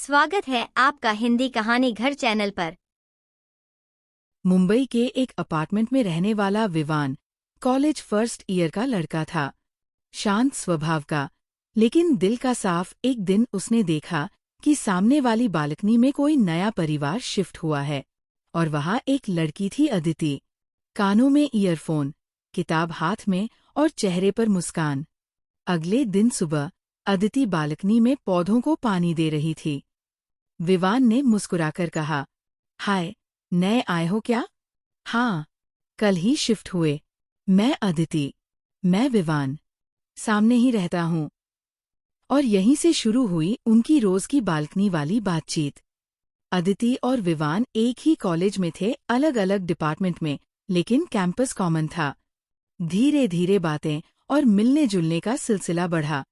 स्वागत है आपका हिंदी कहानी घर चैनल पर। मुंबई के एक अपार्टमेंट में रहने वाला विवान कॉलेज फर्स्ट ईयर का लड़का था। शांत स्वभाव का, लेकिन दिल का साफ। एक दिन उसने देखा कि सामने वाली बालकनी में कोई नया परिवार शिफ्ट हुआ है और वहाँ एक लड़की थी, अदिति। कानों में ईयरफोन, किताब हाथ में और चेहरे पर मुस्कान। अगले दिन सुबह अदिति बालकनी में पौधों को पानी दे रही थी। विवान ने मुस्कुराकर कहा, हाय, नए आए हो क्या? हाँ, कल ही शिफ्ट हुए। मैं अदिति। मैं विवान। सामने ही रहता हूँ। और यहीं से शुरू हुई उनकी रोज की बालकनी वाली बातचीत। अदिति और विवान एक ही कॉलेज में थे, अलग अलग डिपार्टमेंट में, लेकिन कैंपस कॉमन था। धीरे धीरे बातें और मिलने जुलने का सिलसिला बढ़ा।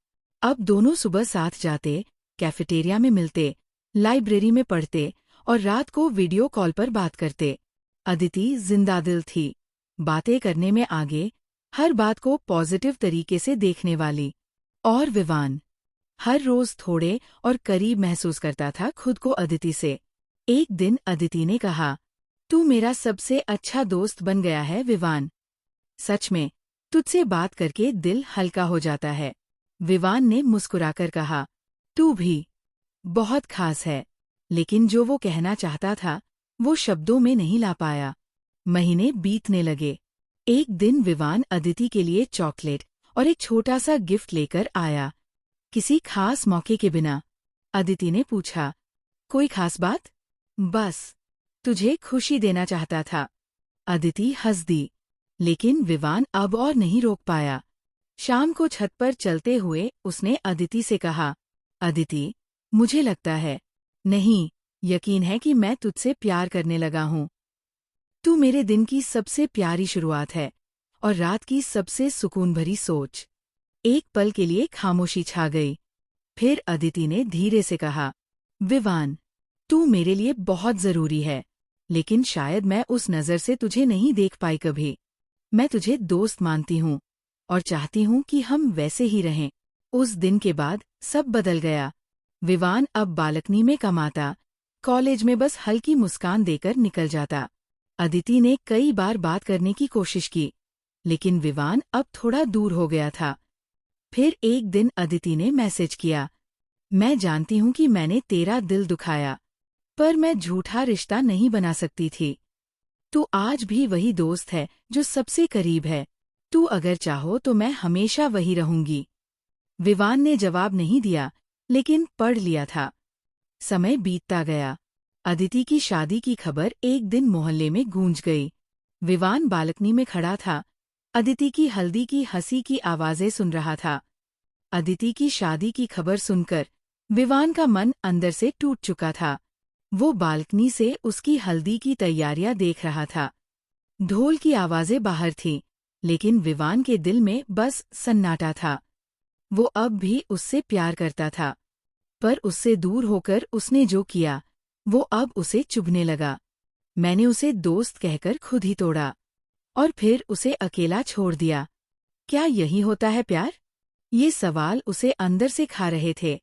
अब दोनों सुबह साथ जाते, कैफेटेरिया में मिलते, लाइब्रेरी में पढ़ते और रात को वीडियो कॉल पर बात करते। अदिति जिंदादिल थी, बातें करने में आगे, हर बात को पॉजिटिव तरीके से देखने वाली। और विवान हर रोज थोड़े और करीब महसूस करता था खुद को अदिति से। एक दिन अदिति ने कहा, तू मेरा सबसे अच्छा दोस्त बन गया है विवान। सच में, तुझसे बात करके दिल हल्का हो जाता है। विवान ने मुस्कुराकर कहा, तू भी बहुत खास है। लेकिन जो वो कहना चाहता था, वो शब्दों में नहीं ला पाया। महीने बीतने लगे। एक दिन विवान अदिति के लिए चॉकलेट और एक छोटा सा गिफ्ट लेकर आया। किसी खास मौके के बिना। अदिति ने पूछा, कोई खास बात? बस, तुझे खुशी देना चाहता था। अदिति हंस दी, लेकिन विवान अब और नहीं रोक पाया। शाम को छत पर चलते हुए उसने अदिति से कहा, अदिति, मुझे लगता है, नहीं, यकीन है कि मैं तुझसे प्यार करने लगा हूँ। तू मेरे दिन की सबसे प्यारी शुरुआत है और रात की सबसे सुकून भरी सोच। एक पल के लिए खामोशी छा गई। फिर अदिति ने धीरे से कहा, विवान, तू मेरे लिए बहुत जरूरी है, लेकिन शायद मैं उस नज़र से तुझे नहीं देख पाई कभी। मैं तुझे दोस्त मानती हूँ और चाहती हूँ कि हम वैसे ही रहें। उस दिन के बाद सब बदल गया। विवान अब बालकनी में कमाता, कॉलेज में बस हल्की मुस्कान देकर निकल जाता। अदिति ने कई बार बात करने की कोशिश की, लेकिन विवान अब थोड़ा दूर हो गया था। फिर एक दिन अदिति ने मैसेज किया, मैं जानती हूँ कि मैंने तेरा दिल दुखाया, पर मैं झूठा रिश्ता नहीं बना सकती थी। तू आज भी वही दोस्त है जो सबसे करीब है। तू अगर चाहो तो मैं हमेशा वही रहूंगी। विवान ने जवाब नहीं दिया, लेकिन पढ़ लिया था। समय बीतता गया। अदिति की शादी की खबर एक दिन मोहल्ले में गूंज गई। विवान बालकनी में खड़ा था, अदिति की हल्दी की हंसी की आवाजें सुन रहा था। अदिति की शादी की खबर सुनकर विवान का मन अंदर से टूट चुका था। वो बालकनी से उसकी हल्दी की तैयारियां देख रहा था। ढोल की आवाजें बाहर थीं, लेकिन विवान के दिल में बस सन्नाटा था। वो अब भी उससे प्यार करता था, पर उससे दूर होकर उसने जो किया, वो अब उसे चुभने लगा। मैंने उसे दोस्त कहकर खुद ही तोड़ा और फिर उसे अकेला छोड़ दिया। क्या यही होता है प्यार? ये सवाल उसे अंदर से खा रहे थे।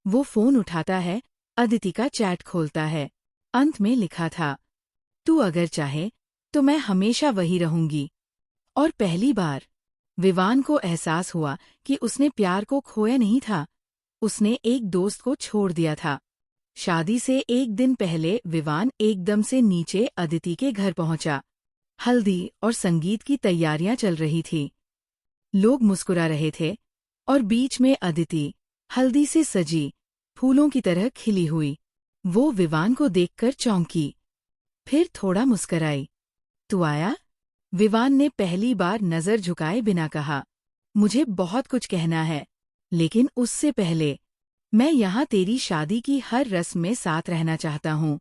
वो फोन उठाता है, अदिति का चैट खोलता है। अंत में लिखा था, तू अगर चाहे तो मैं हमेशा वही रहूंगी। और पहली बार विवान को एहसास हुआ कि उसने प्यार को खोया नहीं था, उसने एक दोस्त को छोड़ दिया था। शादी से एक दिन पहले विवान एकदम से नीचे अदिति के घर पहुंचा। हल्दी और संगीत की तैयारियां चल रही थी। लोग मुस्कुरा रहे थे और बीच में अदिति, हल्दी से सजी, फूलों की तरह खिली हुई। वो विवान को देखकर चौंकी, फिर थोड़ा मुस्कराई। तू आया? विवान ने पहली बार नजर झुकाए बिना कहा, मुझे बहुत कुछ कहना है, लेकिन उससे पहले मैं यहाँ तेरी शादी की हर रस्म में साथ रहना चाहता हूँ,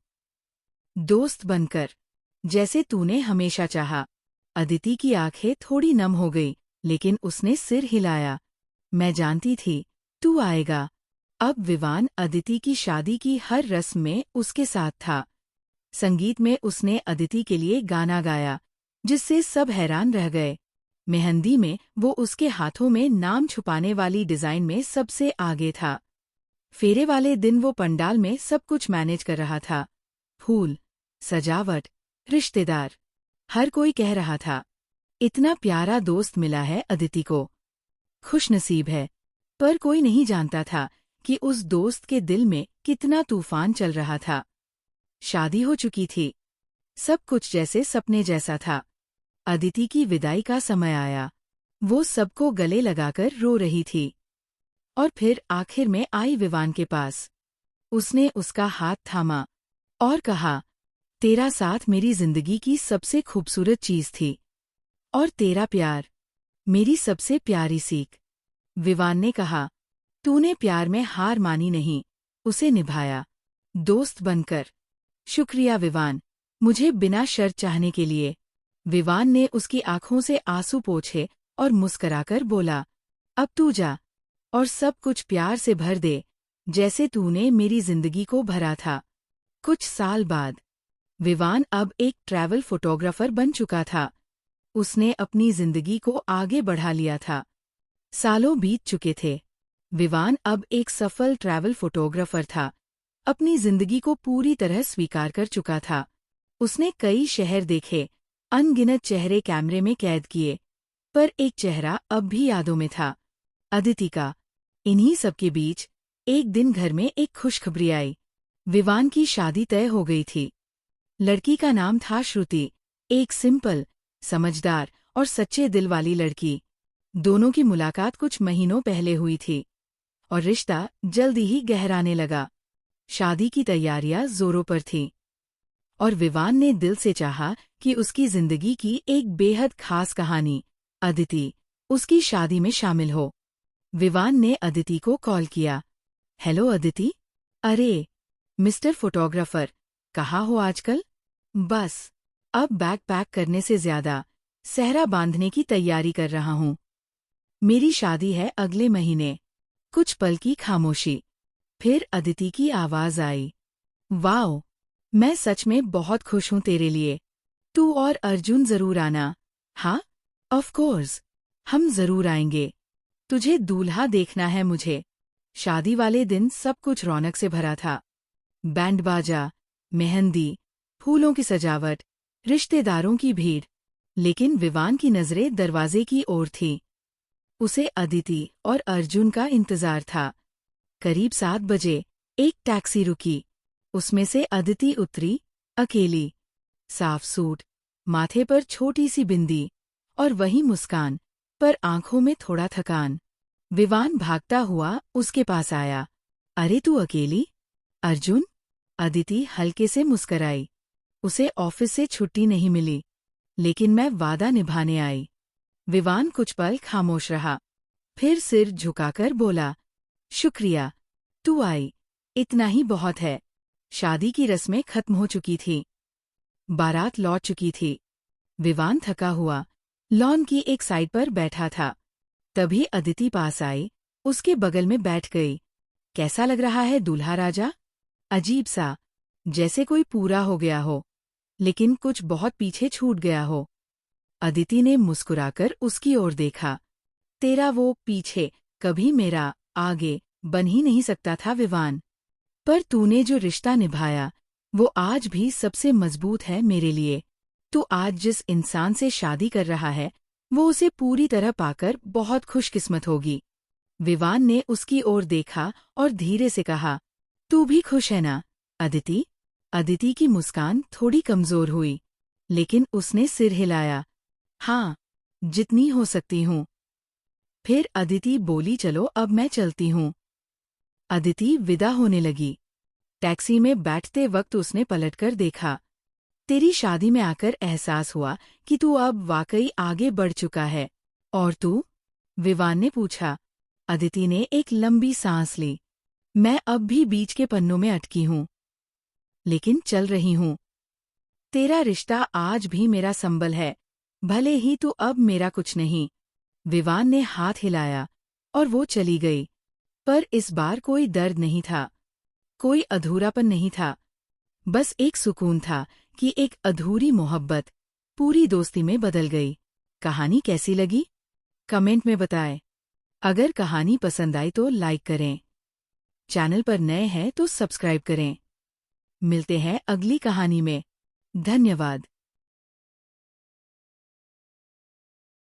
दोस्त बनकर, जैसे तूने हमेशा चाहा। अदिति की आंखें थोड़ी नम हो गई, लेकिन उसने सिर हिलाया। मैं जानती थी, तू आएगा। अब विवान अदिति की शादी की हर रस्म में उसके साथ था। संगीत में उसने अदिति के लिए गाना गाया, जिससे सब हैरान रह गए। मेहंदी में वो उसके हाथों में नाम छुपाने वाली डिजाइन में सबसे आगे था। फेरे वाले दिन वो पंडाल में सब कुछ मैनेज कर रहा था। फूल, सजावट, रिश्तेदार, हर कोई कह रहा था, इतना प्यारा दोस्त मिला है अदिति को, खुशनसीब है। पर कोई नहीं जानता था कि उस दोस्त के दिल में कितना तूफान चल रहा था। शादी हो चुकी थी, सब कुछ जैसे सपने जैसा था। अदिति की विदाई का समय आया। वो सबको गले लगाकर रो रही थी। और फिर आखिर में आई विवान के पास। उसने उसका हाथ थामा और कहा, तेरा साथ मेरी जिंदगी की सबसे खूबसूरत चीज थी, और तेरा प्यार मेरी सबसे प्यारी सीख। विवान ने कहा, तूने प्यार में हार मानी नहीं, उसे निभाया, दोस्त बनकर। शुक्रिया विवान, मुझे बिना शर्त चाहने के लिए। विवान ने उसकी आंखों से आंसू पोंछे और मुस्कराकर बोला, अब तू जा और सब कुछ प्यार से भर दे, जैसे तूने मेरी जिंदगी को भरा था। कुछ साल बाद विवान अब एक ट्रैवल फोटोग्राफर बन चुका था। उसने अपनी जिंदगी को आगे बढ़ा लिया था। सालों बीत चुके थे। विवान अब एक सफल ट्रैवल फोटोग्राफर था। अपनी जिंदगी को पूरी तरह स्वीकार कर चुका था। उसने कई शहर देखे, अनगिनत चेहरे कैमरे में कैद किए, पर एक चेहरा अब भी यादों में था, अदिति का। इन्हीं सबके बीच एक दिन घर में एक खुशखबरी आई। विवान की शादी तय हो गई थी। लड़की का नाम था श्रुति, एक सिंपल, समझदार और सच्चे दिल वाली लड़की। दोनों की मुलाकात कुछ महीनों पहले हुई थी और रिश्ता जल्दी ही गहराने लगा। शादी की तैयारियां जोरों पर थीं और विवान ने दिल से चाहा कि उसकी जिंदगी की एक बेहद खास कहानी, अदिति, उसकी शादी में शामिल हो। विवान ने अदिति को कॉल किया। हेलो अदिति। अरे मिस्टर फोटोग्राफर, कहाँ हो आजकल? बस अब बैग पैक करने से ज्यादा सेहरा बांधने की तैयारी कर रहा हूँ। मेरी शादी है अगले महीने। कुछ पल की खामोशी, फिर अदिति की आवाज आई, वाओ, मैं सच में बहुत खुश हूँ तेरे लिए। तू और अर्जुन जरूर आना। हाँ, ऑफ कोर्स, हम जरूर आएंगे। तुझे दूल्हा देखना है मुझे। शादी वाले दिन सब कुछ रौनक से भरा था। बैंड बाजा, मेहंदी, फूलों की सजावट, रिश्तेदारों की भीड़। लेकिन विवान की नजरें दरवाजे की ओर थीं। उसे अदिति और अर्जुन का इंतजार था। करीब 7 बजे एक टैक्सी रुकी। उसमें से अदिति उतरी, अकेली, साफ सूट, माथे पर छोटी सी बिंदी और वही मुस्कान, पर आंखों में थोड़ा थकान। विवान भागता हुआ उसके पास आया। अरे तू अकेली? अर्जुन? अदिति हल्के से मुस्कराई। उसे ऑफिस से छुट्टी नहीं मिली, लेकिन मैं वादा निभाने आई। विवान कुछ पल खामोश रहा, फिर सिर झुकाकर बोला, शुक्रिया, तू आई, इतना ही बहुत है। शादी की रस्में खत्म हो चुकी थी। बारात लौट चुकी थी। विवान थका हुआ लॉन की एक साइड पर बैठा था। तभी अदिति पास आई, उसके बगल में बैठ गई। कैसा लग रहा है दूल्हा राजा? अजीब सा, जैसे कोई पूरा हो गया हो, लेकिन कुछ बहुत पीछे छूट गया हो। अदिति ने मुस्कुराकर उसकी ओर देखा। तेरा वो पीछे कभी मेरा आगे बन ही नहीं सकता था विवान। पर तूने जो रिश्ता निभाया, वो आज भी सबसे मजबूत है मेरे लिए। तू आज जिस इंसान से शादी कर रहा है, वो उसे पूरी तरह पाकर बहुत खुशकिस्मत होगी। विवान ने उसकी ओर देखा और धीरे से कहा, तू भी खुश है ना, अदिति? अदिति की मुस्कान थोड़ी कमजोर हुई, लेकिन उसने सिर हिलाया। हाँ, जितनी हो सकती हूँ। फिर अदिति बोली, चलो अब मैं चलती हूँ। अदिति विदा होने लगी। टैक्सी में बैठते वक्त उसने पलटकर देखा। तेरी शादी में आकर एहसास हुआ कि तू अब वाकई आगे बढ़ चुका है। और तू? विवान ने पूछा। अदिति ने एक लंबी सांस ली। मैं अब भी बीच के पन्नों में अटकी हूँ, लेकिन चल रही हूँ। तेरा रिश्ता आज भी मेरा संबल है, भले ही तू अब मेरा कुछ नहीं। विवान ने हाथ हिलाया और वो चली गई। पर इस बार कोई दर्द नहीं था, कोई अधूरापन नहीं था, बस एक सुकून था कि एक अधूरी मोहब्बत पूरी दोस्ती में बदल गई। कहानी कैसी लगी? कमेंट में बताएं। अगर कहानी पसंद आई तो लाइक करें। चैनल पर नए हैं तो सब्सक्राइब करें। मिलते हैं अगली कहानी में। धन्यवाद।